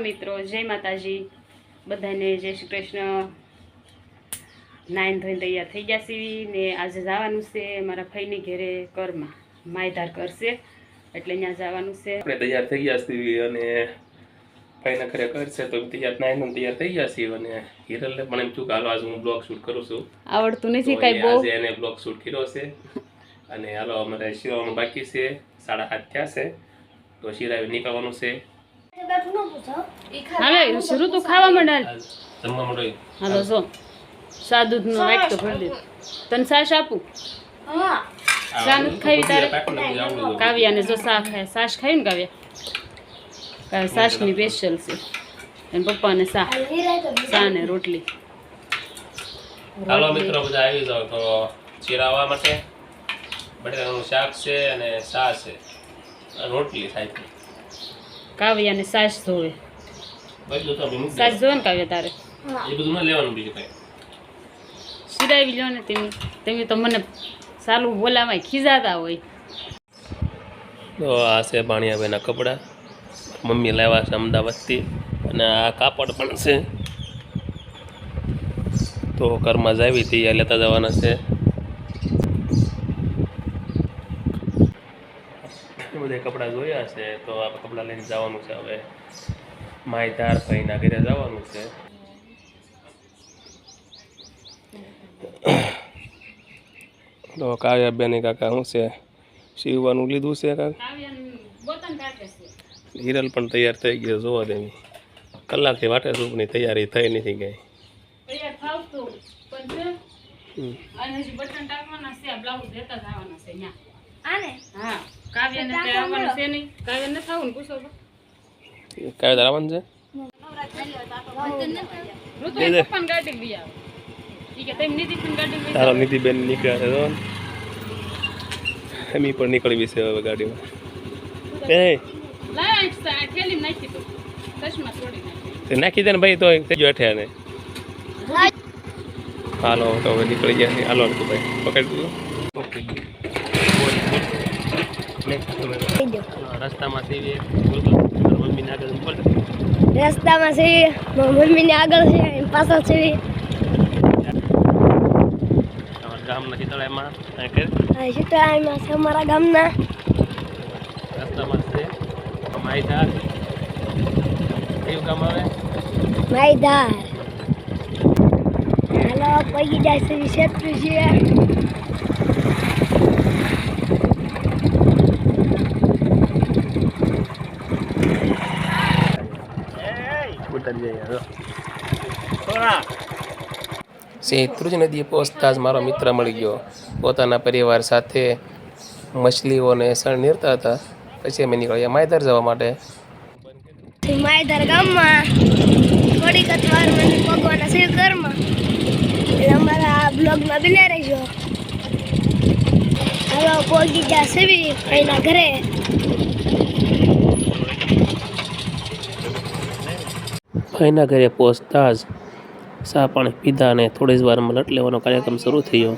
મિત્રો, જય માતાજી બધાને, જય શ્રી કૃષ્ણ। નાઈન ધોઈને તૈયાર થઈ ગયા છીએ ને આજે જવાનું છે મારા ભાઈની ઘરે કરમાં માયધાર કરશે એટલે ત્યાં જવાનું છે। આપણે તૈયાર થઈ ગયા છીએ અને ભાઈના ઘરે કરશે તો તૈયાર તૈયાર થઈ ગયા છીએ અને હિરલને પણ એમ છું કે હાલો આજે હું બ્લોગ શૂટ કરું છું। આવડતું નથી કાંઈ બહુ, આજે એને બ્લોગ શૂટ કર્યો છે અને હાલો અમારે શિરાવાનું બાકી છે, 7:30 થયા છે તો શિરાવી નીકળવાનું છે। હાલે શરૂ તો ખાવા માંડ, જમવા માંડો। હાલો જો સાદું નો વાટ તો ભરી દે, તને સાસ આપું? ચા નથી ખાવી તારે? કાવ્યાને જો સા ખાય, સાસ ખાઈ ને કાવ્યા સાસ ની સ્પેશિયલ છે અને પપ્પાને સા ને રોટલી। હાલો મિત્રો બધા આવી જાવ તો ચીરાવા માટે બટેટાનું શાક છે અને સા છે, રોટલી થાય છે। કાવ્યાને સાસ જોવે, બધું તો મૂકી સાસ જોવે ને કાવ્યા તારે? એ બધું ન લેવાનું બીજું કઈ। સિરાવી લો ને તમે તો મને સાલું બોલાવાય ખીજાતા હોય। તો આ છે ભાણિયાભાઈના કપડાં, મમ્મી લાવ્યા છે અમદાવાદથી અને આ કાપડ પણ છે તો ઘરમાં જ આવી હતી, આ લેતા જવાના છે। બધા કપડાં જોયા છે તો આ કપડાં લઈને જવાનું છે। હવે માયધાર ભાઈના ઘરે જવાનું છે। તો કાવ્યાબેન કાકા શું છે સીવવાનું લીધું છે કાકા? હિરલ પણ તૈયાર થઈ ગયો, જોવા દે કલાકથી વાટે સૂપની તૈયારી થઈ નથી ગઈ। કાવ્ય આવવાનું છે તારો નીતિબેન નીકળ્યા છે તો એમ પણ નીકળવી છે હવે ગાડીમાં। નાખી દે ને ભાઈ તો થઈ ગયો અઠ્યા ને। હાલો તો હવે નીકળી ગયા છે। હાલો તો ભાઈ પકડી દીધું રસ્તામાં સીવી મમ્મીને આગળ રસ્તામાં સીવી મમ્મીને આગળ છે પાછળ સીવી ગામના ચિતળામાં ચિતળામાં છે અમારા ગામના રસ્તામાં છે માયધાર। કયું ગામ આવે? માયધાર। હાલો પગી જાય છે ક્ષેત્ર છે। શેત્રુંજ નદીએ પહોંચતા જ મારો મિત્ર મળી ગયો, પોતાના પરિવાર સાથે મછલીઓને શણનિરતા હતા। પછી અમે નીકળ્યા માયધાર જવા માટે। માયધાર ગામમાં થોડીક જ વાર મને પગવાના છે ઘરમાં, એટલે અમારા બ્લોગમાં બિના રહેજો। હાલો પહોંચી ગયા સેવી એના ઘરે। ભાઈના ઘરે પહોંચતા જ ચા પાણી પીધા અને થોડી જ વારમાં લટ લેવાનો કાર્યક્રમ શરૂ થયો।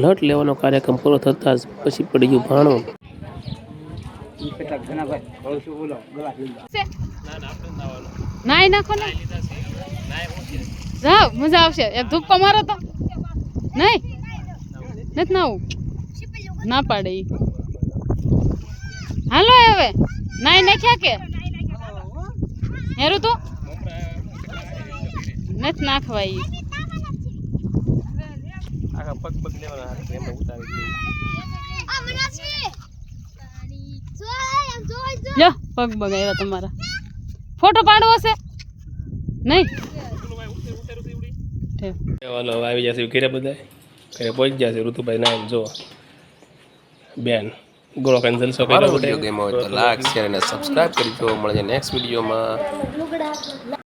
લટ લેવાનો કાર્યક્રમ પૂરો થતા જ પછી પડી ગયું ભાણું। નાઈ નાખો ને, જાવ મજા આવશે। એક ધૂપકો મારો તો નહીં નથી નાવું, ના પાડે ઈ। હાલો હવે નાઈ નાખ્યા કે હેરું તો નથી નાખવા ઈ। પગ પગ લેવાના એમાં ઉતારી લ્યો પગ પગ આવ્યા તમારા, ફોટો પાડવો છે નહીં? ચાલો આવી જશે ઘરે, બધા ઘરે પહોંચી જશે। ઋતુભાઈ નામ જો બેન ગોળો કેન્સલ સો કર્યો। વિડીયો ગેમ હોય તો લાઈક શેર અને સબસ્ક્રાઇબ કરી દો। મળીએ નેક્સ્ટ વિડીયોમાં।